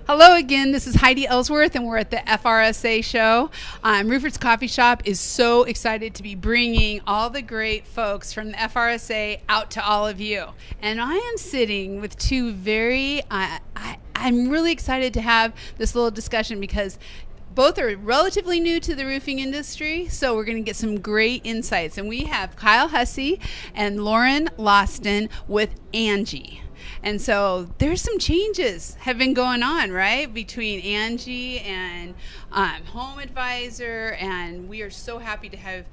Hello again, this is Heidi Ellsworth and we're at the FRSA show. Roofers Coffee Shop is so excited to be bringing all the great folks from the FRSA out to all of you. And I am sitting with two I'm really excited to have this little discussion because both are relatively new to the roofing industry, so we're going to get some great insights. And we have Kyle Hussey and Lauren Loston with Angi. And so there's some changes have been going on, right, between Angi and Home Advisor, and we are so happy to have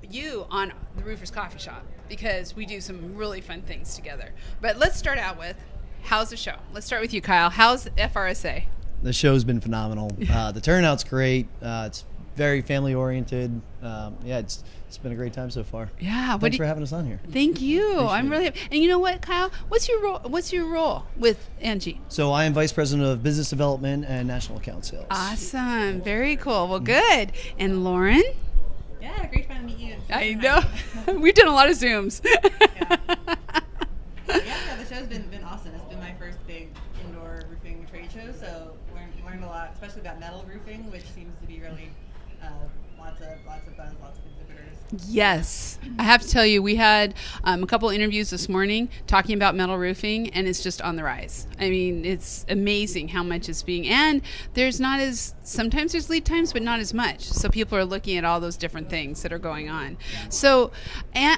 you on the Roofers Coffee Shop because we do some really fun things together. But let's start out with, how's the show? Let's start with you, Kyle. How's FRSA? The show's been phenomenal. The turnout's great. It's very family oriented. It's been a great time so far. Yeah. Thanks for having us on here. Thank you. I'm really happy. And you know what, Kyle? What's your role with Angi? So I am Vice President of Business Development and National Account Sales. Awesome. Very cool. Well, good. And Lauren? Yeah, great fun to meet you. I know. We've done a lot of Zooms. Yeah, the show's been awesome. It's been my first big indoor roofing trade show, so learned a lot, especially about metal roofing, which seems to be really lots of buzz, lots of exhibitors. Yes. I have to tell you, we had a couple interviews this morning talking about metal roofing, and it's just on the rise. I mean, it's amazing how much it's being, and sometimes there's lead times, but not as much. So people are looking at all those different things that are going on. So,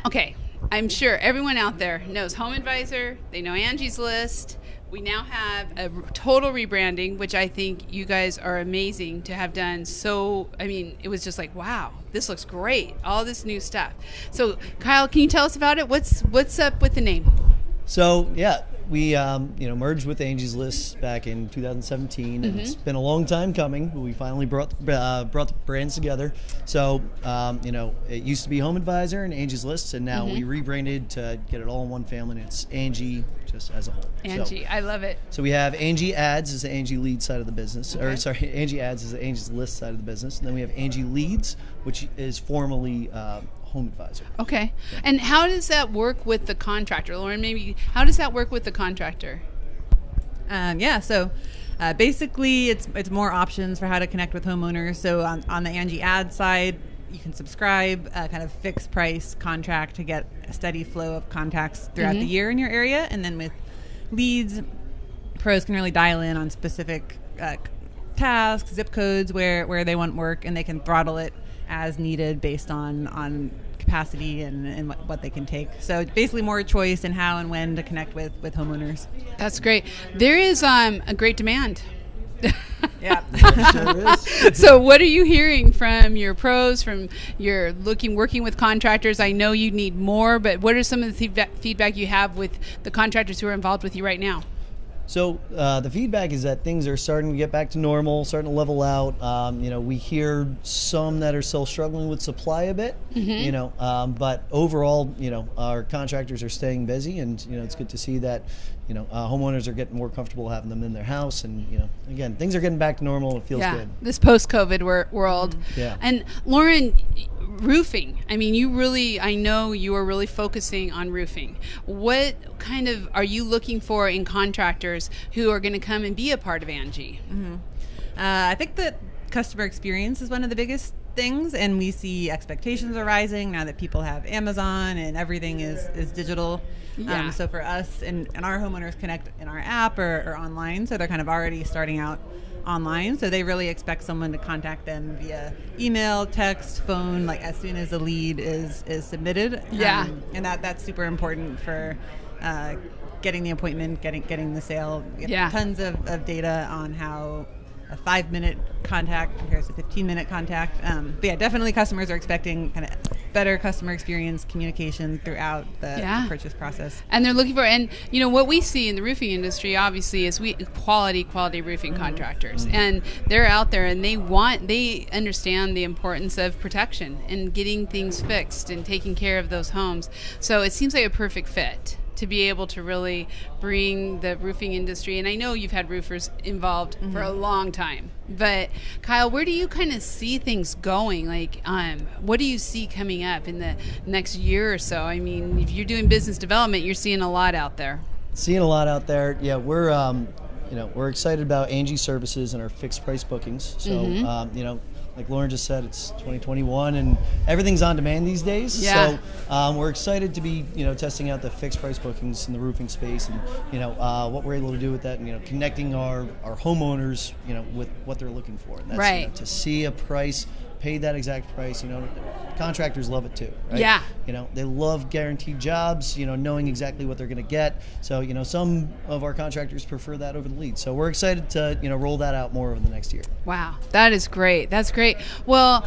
okay, I'm sure everyone out there knows Home Advisor. They know Angie's List. We now have a total rebranding, which I think you guys are amazing to have done. So, I mean, it was just like, wow, this looks great. All this new stuff. So, Kyle, can you tell us about it? What's up with the name? So, we merged with Angis List back in 2017, and it's been a long time coming. But we finally brought the brands together. So, it used to be Home Advisor and Angis List, and now we rebranded to get it all in one family, and it's Angi just as a whole. Angi, I love it. So we have Angi Ads as the Angi Lead side of the business, Angi Ads is the Angis List side of the business, and then we have Angi Leads, which is formerly Home Advisor. Okay. And how does that work with the contractor? Lauren, maybe, how does that work with the contractor? So basically it's more options for how to connect with homeowners. So on the Angi ad side, you can subscribe, kind of fixed price contract to get a steady flow of contacts throughout the year in your area. And then with leads, pros can really dial in on specific tasks, zip codes where they want work, and they can throttle it as needed based on capacity and what they can take. So it's basically more choice in how and when to connect with homeowners. That's great. There is a great demand. Yeah. Sure is. So what are you hearing from your pros, from your working with contractors? I know you need more, but what are some of the feedback you have with the contractors who are involved with you right now? So the feedback is that things are starting to get back to normal, starting to level out. We hear some that are still struggling with supply a bit, but overall, our contractors are staying busy, and, it's good to see that, homeowners are getting more comfortable having them in their house. And, again, things are getting back to normal. It feels good. This post-COVID world. Yeah. And Lauren, roofing. I mean, I know you are really focusing on roofing. What kind of are you looking for in contractors who are going to come and be a part of Angi? I think that customer experience is one of the biggest things, and we see expectations are rising now that people have Amazon and everything is digital. Yeah. So for us, and our homeowners connect in our app or online, so they're kind of already starting out online, so they really expect someone to contact them via email, text, phone, like as soon as the lead is submitted. Yeah. And that's super important for getting the appointment, getting the sale. Yeah. Tons of data on how a 5-minute contact compares to 15-minute contact. But yeah, definitely customers are expecting kind of better customer experience, communication throughout the purchase process. And they're looking for, and what we see in the roofing industry, obviously, is quality roofing contractors. And they're out there, and they understand the importance of protection and getting things fixed and taking care of those homes. So it seems like a perfect fit to be able to really bring the roofing industry. And I know you've had roofers involved for a long time, but Kyle, where do you kind of see things going? Like, what do you see coming up in the next year or so? I mean, if you're doing business development, you're seeing a lot out there. Seeing a lot out there. Yeah, we're we're excited about Angi services and our fixed price bookings. So, like Lauren just said, it's 2021 and everything's on demand these days. Yeah. So we're excited to be, testing out the fixed price bookings in the roofing space and, what we're able to do with that and, connecting our homeowners, with what they're looking for. And that's, right. To see a price, pay that exact price, contractors love it too, right? Yeah. They love guaranteed jobs, knowing exactly what they're going to get. So, some of our contractors prefer that over the lead. So we're excited to, roll that out more over the next year. Wow. That is great. That's great. Well,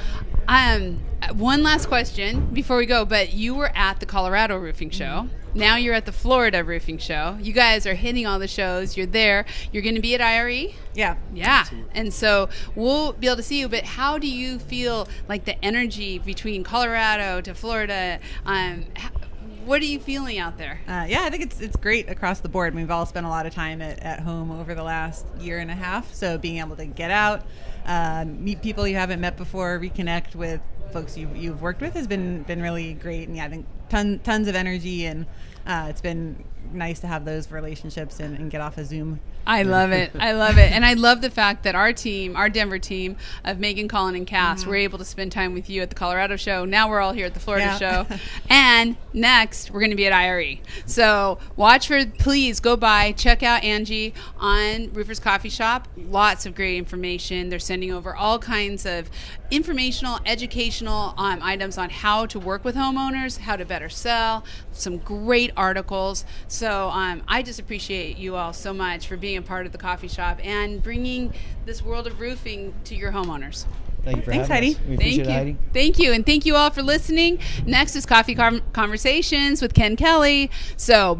one last question before we go, but you were at the Colorado Roofing Show. Now you're at the Florida Roofing Show. You guys are hitting all the shows. You're there. You're going to be at IRE? Yeah. Yeah. And so we'll be able to see you, but how do you feel like the energy between Colorado to Florida? What are you feeling out there? Yeah, I think it's great across the board. We've all spent a lot of time at home over the last year and a half. So being able to get out, meet people you haven't met before, reconnect with folks you've worked with has been really great. And yeah, I think tons of energy, and it's been nice to have those relationships and get off of Zoom. I love it. I love it. And I love the fact that our team, our Denver team of Megan, Colin, and Cass, were able to spend time with you at the Colorado show. Now we're all here at the Florida show. And next, we're going to be at IRE. So please go by, check out Angi on Roofers Coffee Shop. Lots of great information. They're sending over all kinds of informational, educational items on how to work with homeowners, how to better sell, some great articles. So I just appreciate you all so much for being a part of the coffee shop and bringing this world of roofing to your homeowners. Thank you for Thanks, having Heidi. us. We Thank appreciate you. it, Heidi. Thank you. And thank you all for listening. Next is Coffee Conversations with Ken Kelly. So